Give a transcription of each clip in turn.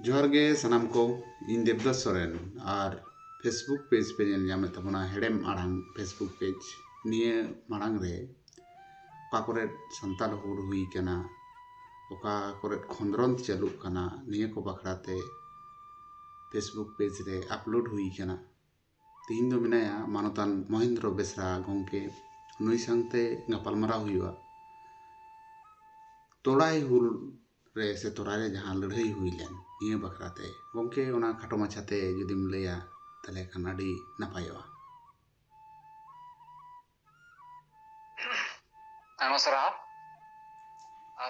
जोहार गे सनाम को इन देवदास सोरेन और फेसबुक पेज पे नेल ᱧᱟᱢᱮᱫ ᱛᱟᱵᱚᱱᱟ हेड़ेम आड़ांग फेसबुक पेज निये माड़ांग रे ओका कोरे संताल हुल हुई कना ओका कोरे खंद्रन चालू कना निये को बखराते फेसबुक पेज रे अपलोड हुई कना तीन दो मिनाया मानतान महेंद्र बेसरा गोंके नुई संगते गापालमाराव हुआ तोड़ाई हुल रे से तोड़ाई जहाँ लड़ाई हुई लेन निये बखराते गोंके ओना खाटो माछाते जुदिम लैया तले खान आडी नापायोआ। नमस्कार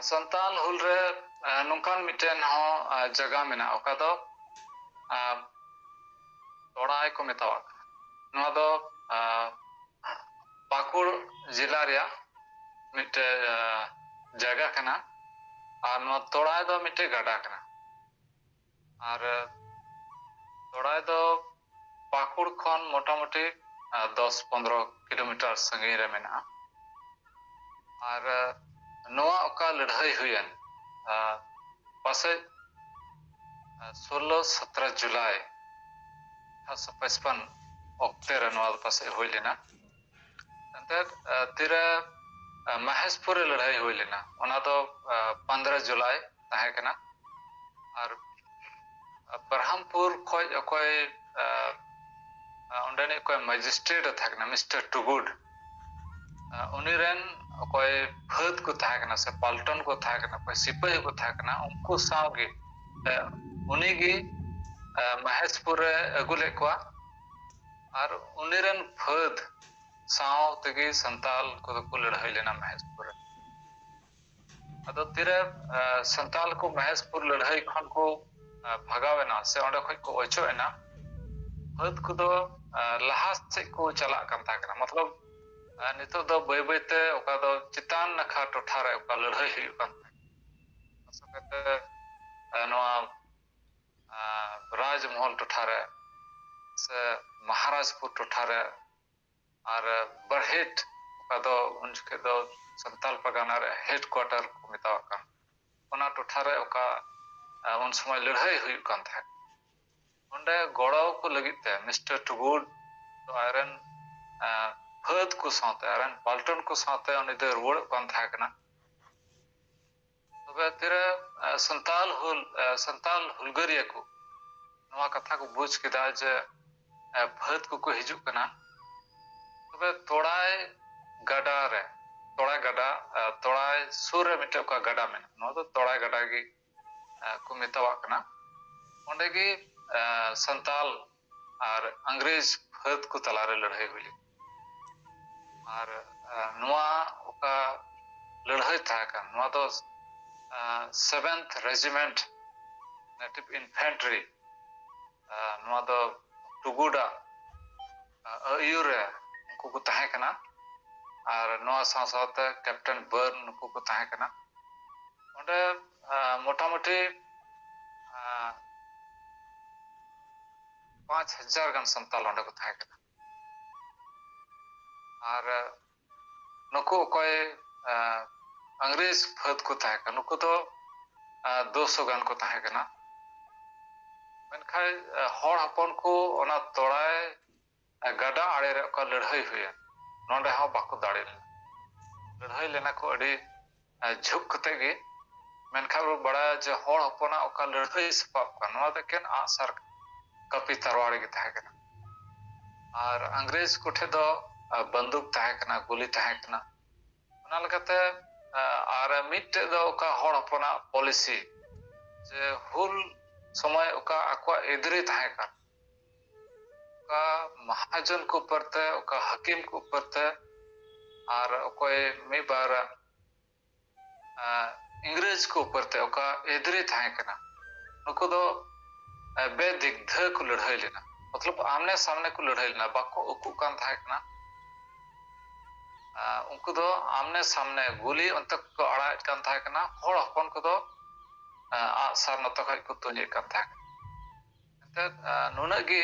संताल हुल रे नोंकान मिटेन हो जगह मेना ओका दो तोड़ाई को मेतावा नोआ दो पाकुड़ जिला रिया मिटे जगह कना और नोआ तोड़ाई दो मिटे गडा कना और तोड़ाई दो पाकुड़ खन मोटामोटी 10-15 किलोमीटर संगीन रे मेना और नोआ ओका लड़ाई हुईन पासे 16-17 जुलाई 1855 ऑक्टे नोआ पासे हुई लेना अंतर तीरा महेशपुर लड़ाई हुई लेना ओना तो 15 जुलाई ताहे कना और बरहमपुर खोज कोई उन्हें कोई मजिस्ट्रेट था मिस्टर टुगुड उन्हें कोई फद को था से पाल्टन को था कोई सिपाही को था उनको सागे उन्हीं महेशपुर अगुले को और उन्हें फद साव तगी संताल को लड़ाई लेना महेशपुर अदो तीरे संताल को महेशपुर लड़ाई खन को भगावेना से ओंडे खoj को ओचोएना फद को दो लहा से को चला कान था मतलब नितो दो बय बयते ओका दो चितान नखा टोठा रे ओका लड़ाई हुई कान असकते नोआ राजमहल टोठा रे से महाराजपुर टोठा रे और बरहेट ओका दो उनके दो संताल पगाना रे हेडक्वार्टर को मेतावा कान ओना टोठा रे ओका उन समय लड़ाई हुई कान था ओंडे गोड़ाव को लगिते मिस्टर टुगुड तो आयरन फद को साथे आयरन पाल्टन को साथे उन्हें दे रुड़ कान था कना तबे तेरे संताल हुलगरिया को नवा कथा को बुझ केदा जे फद को हिजु कना तबे तोड़ाई गडा तोड़ाई सुर मिटे का गडा में नो तो तोड़ाई गडा की को मेतावा कना ओंडे की संताल और अंग्रेज फद को तलारे लड़ाई हुई और नवा ओका लड़ाई था का नवा तो 7th रेजिमेंट नेटिव इन्फेंट्री नवा तो टुगुडा अयुरे को ताहे कना और नवा साथ कैप्टन बर्न को ताहे कना ओंडे मोटामोटी 5000 गन संताल ओंडे को ताहे कना और नुको कोई अंग्रेज फद को ताहे कना नुको तो 200 गन को ताहे कना मेनखाय हर हपन को ओना तोड़ाए गडा आड़े रे का लड़ाई हुई नोंडे हा बाको दाड़े लड़ाई लेना को अड़ी झुक कते गे मेनखाय बड़ा जे हर हपना ओका लड़ाई सपाप का नोआ देकेन आसर कपी तरवाड़ गे ताहे कना और अंग्रेज कोठे दो बंदूक ताहे कना गोली ताहे कना ओना लगते और मिट दो ओका हर हपना पॉलिसी जे हुल समय ओका आकवा एदरे ताहे का ओका महाजन को परते ओका हकीम को परते और कोई में बार इंग्रेज को परते ओका एदरे ताहे कना नुको दो बेदिग्ध को लड़ाई लेना मतलब आमने सामने को लड़ाई लेना बाको उकु कान ताहे कना उनको दो आमने सामने गोली अंतक को अड़ा कान ताहे कना हर हपन को दो आसार नतो खaj को तुंजे कान ताहे नुना की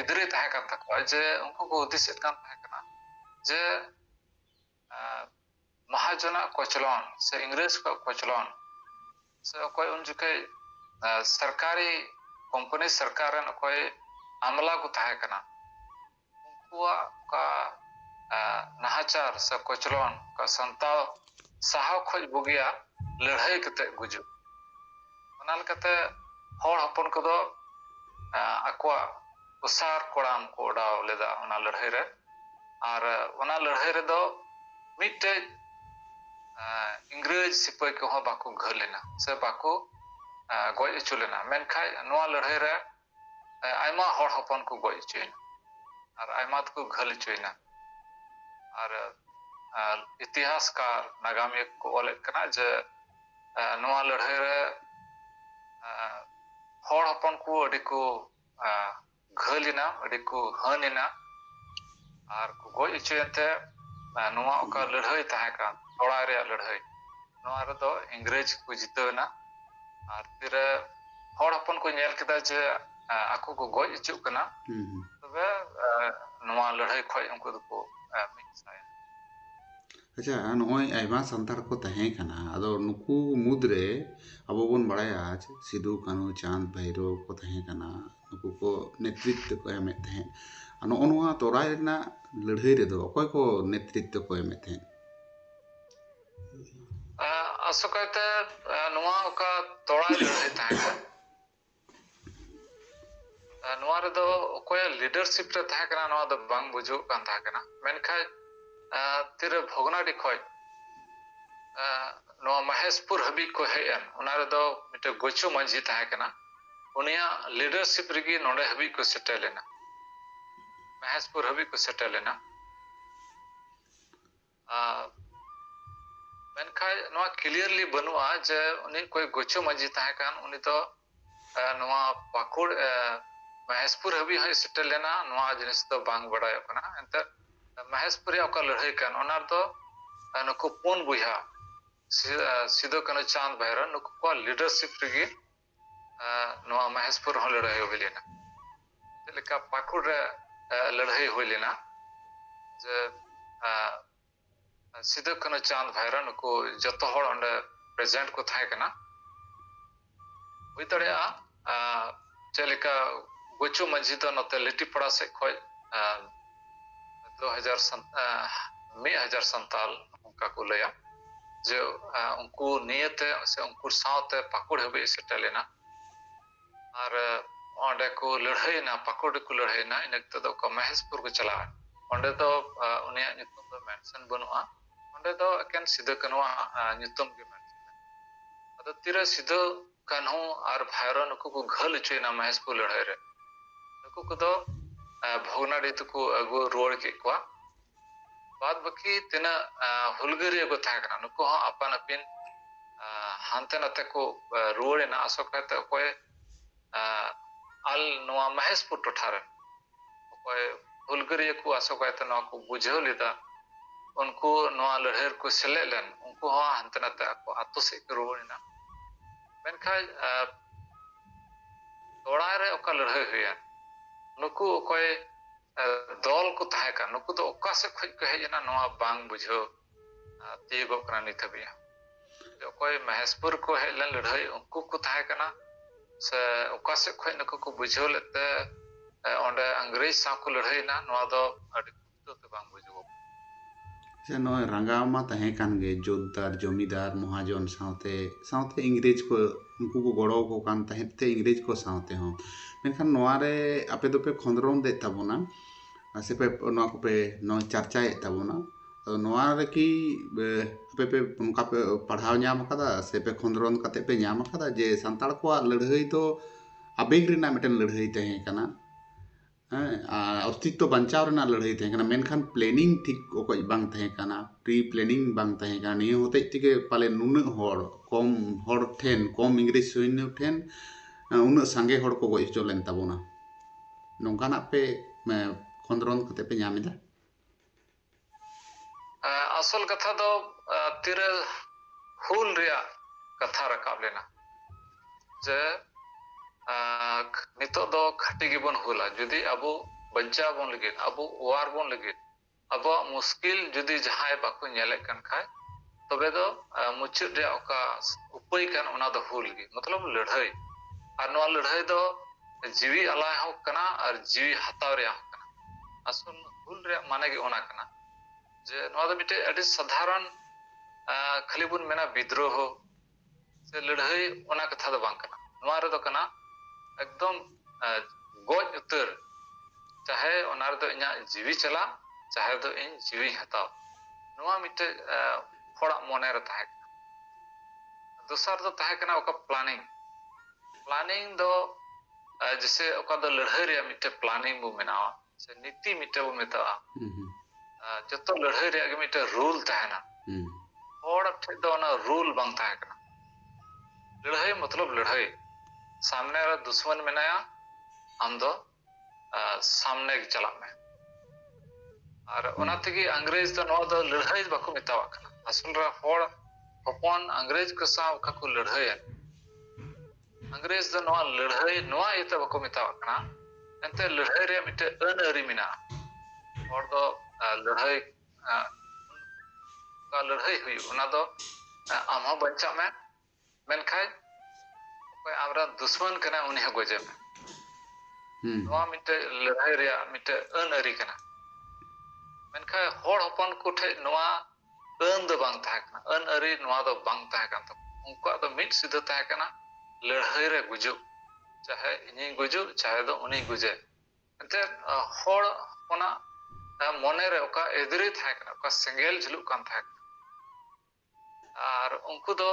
इधरे ताहे कान तकवा जे उनको को उद्देश्य कान ताहे कना जे महाजना कोचलन से इंग्रेज का कोचलन से कोई उन जुके सरकारी कंपनी सरकार रन कोई आमला को ताहे कना उनकुआ का नाहाचार से कोचलन का संताव साहाव खोज बुगिया लड़ाई कते गुजु ओनाल कते हर हपन को दो अक्वा उसार कोड़ाम को उड़ाव लेदा ओना लड़ाई रे और ओना लड़ाई रे दो मिटे इंग्रेज सिपाही को हो बाको घर लेना से बाको गoj अचु लेना मेनखाय नोआ लड़ाई रे आयमा हर हपन को गoj अचुयना और आयमा को घल अचुयना और इतिहासकार नागामिक को ओलेट कना जे नोआ लड़ाई रे हर हपन को अडी को घलिना अडी को हनिना और को गoj अचुयते नोआ ओका लड़ाई ताहे का थोड़ा रे लड़ाई नोआ रे दो इंग्रेज को जितवेना और फिर हर हपन को नेल केदा जे आको को गoj अचु कना तबे नोआ लड़ाई खोय उनको को मिक्साय अच्छा नोय आयमा संतार को तहे कना अदो नुकु मुद्रे अबो बोन बड़ाया सिदु कानू चांद भैरो को तहे कना नुकु को नेतृत्व को एमे तहे अनो ओनवा तोराय ना लड़ाई रे दो अकोय को नेतृत्व को एमे तहे असोकते नोआ ओका तोराय लड़ाई ताहे नोआ रे दो ओकोय लीडरशिप रे ताहे कना नोआ दो बांग बुझु कान ताहे कना मेनखाय तिर भोगनाडी खोय नोआ महेशपुर हबी को हेयन ओना रे दो मिटे गोचो मंजी ताहे कना उनिया लीडरशिप रिगी नोडे हबी को सेटल लेना महेशपुर हबी को सेटल लेना मेनखाय नोआ क्लियरली बनुआ जे उनी कोई गोचो मंजी ताहे कान उनी तो नोआ पाकुड़ महेशपुर हबी है सेटल लेना नोआ जिनिस तो बांग बड़ाय कना एंते महेशपुर ओका लड़ाई कान ओना तो नुकु पुन बुया सिदो कनो चांद भैरो नुकु को लीडरशिप रिगी नोआ महेशपुर हो लड़ाई हो लेना लेका पाकुड़ रे लड़ाई हो लेना जे सिदो कनो चांद भैरो नुकु जतो हर अंडे प्रेजेंट को थाय कना हुई तड़े चलेका गोचो मंजी तो नते लिटी पड़ा से खोय 2000 उनका को लया जो उनको नियत से उनको साथ पाकुड़ हबे सेटल लेना और ओंडे को लड़ाई ना पाकुड़ को लड़ाई ना इनकते तो को महेशपुर को चला ओंडे तो उनिया नितुम तो मेंशन बनुआ ओंडे तो अकेन सिदो कनवा नितुम के मेंशन अदो तिरे सिदो कन्हू और भैरो नुकु को घल चेना महेशपुर लड़ाई रे नुकु को तो भोगनाडी को अगु रोड के को बाद बाकी तना हुलगरिया को था कना नुको अपन अपिन हांते नते को रोड ना आसो कहते कोई अल नोआ महेशपुर टोठारे कोई हुलगरिया को आसो कहते नोआ को बुझो लेदा उनको नोआ लड़हर को सेलेलन उनको हांते नते को आतो से रोड ना मेनखाय तोड़ा रे ओका लड़ाई हुया नुकु कोई दल को ताहे का नुकु तो ओका से खोज कहे जना नोआ बांग बुझो तीगो कना निथबिया जो कोई महेशपुर को हेलन लड़ाई उनको को ताहे कना से ओका से खोज नुकु को बुझो लेते ओंडे अंग्रेज सा को लड़ाई ना नोआ दो अडी तो बांग बुझो से नोय रंगामा ताहे कान गे जोतदार जमीदार महाजन साथे साथे इंग्रेज को उनको को गड़ो को कान ताहेते इंग्रेज को साथे हो मेनखान नोआ रे आपे दोपे खंदरम दे ताबोना से पे नोआ को पे नो चर्चा ए ताबोना तो नोआ रे की पे पे उनका पे पढ़ाव न्याम कदा से पे खंदरन कते पे न्याम कदा जे संताल को लड़ाई तो आबेग रेना मिटन लड़ाई ताहे कना अस्तित्व बचाव रेना लड़ाई ताहे कना मेनखान प्लानिंग ठीक ओको बांग ताहे कना प्री प्लानिंग बांग ताहे कना निये होते तिके पाले नुन हर कम हर ठेन कम इंग्रेज सैन्य ठेन उन सांगे हर को गoj चो लेन ताबोना नोंकाना पे खंदरन कते पे न्यामिदा असल कथा दो तिरे हुल रिया कथा रकाब लेना जे नितो दो खटी गिबन हुला जुदी अबो बच्चा बन लगे अबो वार बन लगे अबो मुश्किल जुदी जहाय बाको नेले कन खाय तबे दो मुचित रे ओका उपाय कन ओना दो हुल गे मतलब लड़ाई ᱟᱨ ᱱᱚᱣᱟ ᱞᱟᱹᱲᱦᱟᱹᱭ ᱫᱚ ᱡᱤᱣᱤ ᱟᱞᱟᱭ ᱦᱚᱸ ᱠᱟᱱᱟ ᱟᱨ ᱡᱤᱣᱤ ᱦᱟᱛᱟᱣ ᱨᱮᱭᱟᱜ ᱦᱚᱸ ᱠᱟᱱᱟ ᱟᱥᱚᱞ ᱦᱩᱞ ᱨᱮᱭᱟᱜ ᱢᱟᱱᱮ ᱜᱮ ᱚᱱᱟ ᱠᱟᱱᱟ ᱡᱮ ᱱᱚᱣᱟ ᱫᱚ ᱢᱤᱫᱴᱮᱡ ᱟᱹᱰᱤ ᱥᱟᱫᱷᱟᱨᱚᱱ ᱠᱷᱟᱹᱞᱤ ᱵᱚᱱ ᱢᱮᱱᱟ ᱵᱤᱫᱨᱳᱦᱚ ᱥᱮ ᱞᱟᱹᱲᱦᱟᱹᱭ ᱚᱱᱟ ᱠᱟᱛᱷᱟ ᱫᱚ ᱵᱟᱝ ᱠᱟᱱᱟ ᱱᱚᱣᱟ ᱨᱮᱫᱚ ᱠᱟᱱᱟ ᱮᱠᱫᱚᱢ ᱜᱚᱡ ᱩᱛᱟᱹᱨ ᱪᱟᱦᱮ ᱚᱱᱟ ᱨᱮᱫᱚ ᱤᱧᱟᱹᱜ ᱡᱤᱣᱤ ᱪᱟᱞᱟᱜ ᱪᱟᱦᱮ ᱫᱚ ᱤᱧ ᱡᱤᱣᱤᱧ ᱦᱟᱛᱟᱣ ᱱᱚᱣᱟ ᱢᱤᱫᱴᱮᱡ ᱦᱚᱲᱟᱜ ᱢᱚᱱᱮᱨᱮ ᱛᱟᱦᱮᱸ ᱠᱟᱱᱟ ᱫᱚᱥᱟᱨ ᱫᱚ ᱛᱟᱦᱮᱸ ᱠᱟᱱᱟ ᱚᱠᱟ ᱯᱞᱟनिᱝ ᱫᱚ जैसे ओका दो लड़ाई रे मिटे प्लानिंग बो मेनावा से नीति मिटे बो मेतावा जतो लड़ाई रे के मिटे रूल ताहेना और ठे दो ना रूल बांग ताहे कना लड़ाई मतलब लड़ाई सामने रे दुश्मन मेनाया हम दो सामने के चला में और ओना तेगी अंग्रेज तो नवा दो लड़ाई बाको मेतावा कना असल रे होड़ हपन अंग्रेज के साथ ओका को लड़ाई अंग्रेज दो नवा लड़ाई नवा इते बाको मेतावा कना एंते लड़ाई रे मिटे अनअरी मिना और दो लड़ाई का लड़ाई हुई ओना दो आम हो बंचा में मेनखाय ओके आमरा दुश्मन कना उनी हो गजे में नवा मिटे लड़ाई रे मिटे अनअरी कना मेनखाय होड़ हपन को ठे नवा अन दो बांग ताहे कना अनअरी नवा दो बांग ताहे कन तो उनको दो मिट सीधा ताहे कना लड़ाई रे गुजु चाहे इनी गुजु चाहे दो उनी गुजे एंते होड़ ओना मने रे ओका एदरी थाहे कना ओका सेंगेल झलुक कान थाहे आर उनको दो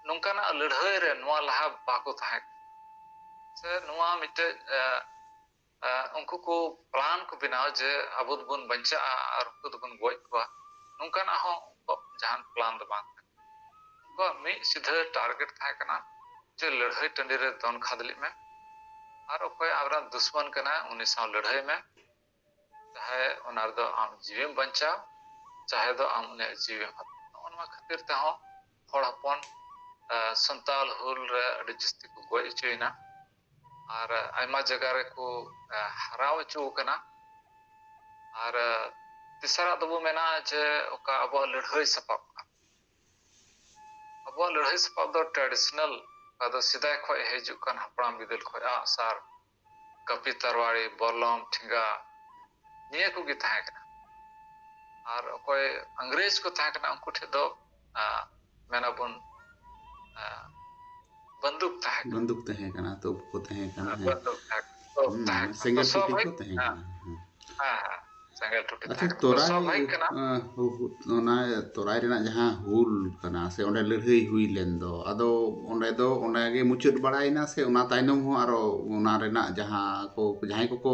नोंकाना लड़ाई रे नवा लहा बाको थाहे से नवा मिटे उनको को प्लान को बनाओ जे अबो बन बंचा आर उनको दो बन गोय को नोंकाना हो जहान प्लान दो बांग उनको मी सीधा टारगेट थाहे कना जे लड़ाई टंडी रे दोन खादली में और ओके आबरा दुश्मन कना उनी साव लड़ाई में चाहे ओनार दो आम जीवी बंचा चाहे दो आम उनी जीवी ओनवा खातिर ते हो होड़ हपन संताल हुल रे अडी जस्ती को गोय चुइना और आयमा जगह रे को हराव चु कना और तिसरा दबो मेना जे ओका अब लड़ाई सपाब अब लड़ाई सपाब दो ट्रेडिशनल अदो सिदाय खय हेजु कान हपराम बिदल खय आसार कपी तरवाड़ी बलम ठिंगा निये को गी ताहे कना और कोई अंग्रेज को ताहे कना उनको ठे दो मेना बुन बंदूक ताहे कना तो को ताहे कना बंदूक ताहे सेंगल टुटी को ताहे कना हां सेंगल टुटी अच्छा तोराई ओना तोराई रेना जहां हुल कना से ओंडे लड़ाई हुई लेन दो आदो ओंडे गे मुचुत बड़ाइना से ओना ताइनम हो आरो ओना रेना जहां को जहां को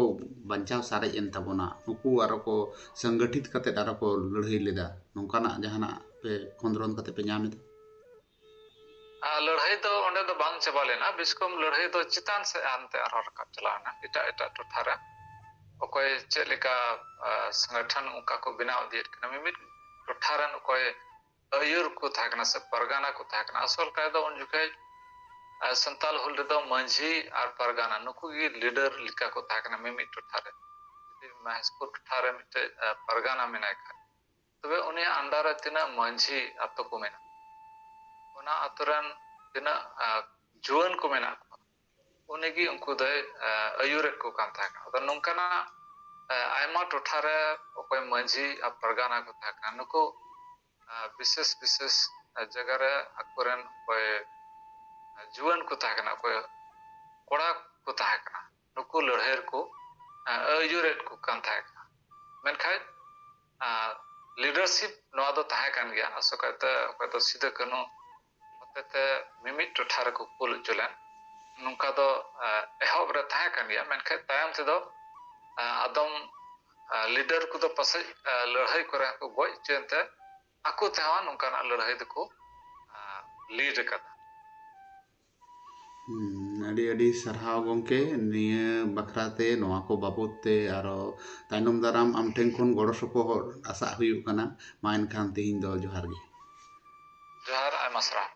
बंचाव सारे एन तबोना नुकु आरो को संगठित कते आरो को लड़ाई लेदा नोंकाना जहाना पे खंद्रन कते पे ᱧᱟᱢ लड़ाई तो ओंडे दो बांग चबा लेना बिस्कम लड़ाई तो चितान से आनते आरो रका चलाना एटा टोठारा ओकोय चेलेका संगठन उनका को बनाव दिए कना मिमित टोठारन ओकोय अयुर को थाकना से परगाना को थाकना असल का दो उन जुके संताल हुल रे दो मंझी और परगाना नुकु गी लीडर लिका को थाकना मिमित टोठारे महसपुर टोठारे मिते परगाना मेना खा तबे उनी अंडर तिना मंझी अतो को मेना ओना अतरन तिना जुवन को मेना उनेगी उनको दे अयुरेट को कान था अद नोंकाना आयमा टोठारे ओकोय मंझी आ परगाना को था नुको विशेष जगह रे अकोरन कोय जुवन को था कोय कोड़ा को था नुको लड़हेर को अयुरेट को कान था मेनखाय लीडरशिप नवा दो था कान गया असोकते ओकोय तो सीधे कनो ओतेते मिमिट टोठारे को पुल चलन नुका दो एहब रे थाहे कान गया मेनखे तायम से दो आदम लीडर को दो पसे लड़ाई करे को गोय चेंते आको तेवा नुका ना लड़ाई दको लीड कदा अडी अडी सरहाव गंके निये बखराते नवा को बाबूते आरो ताइनम दाराम आम ठेन खन गड़ो सपोहर आशा हुयु कना मा एनखान तेहिं दो जोहार गे जोहार आयमा सरा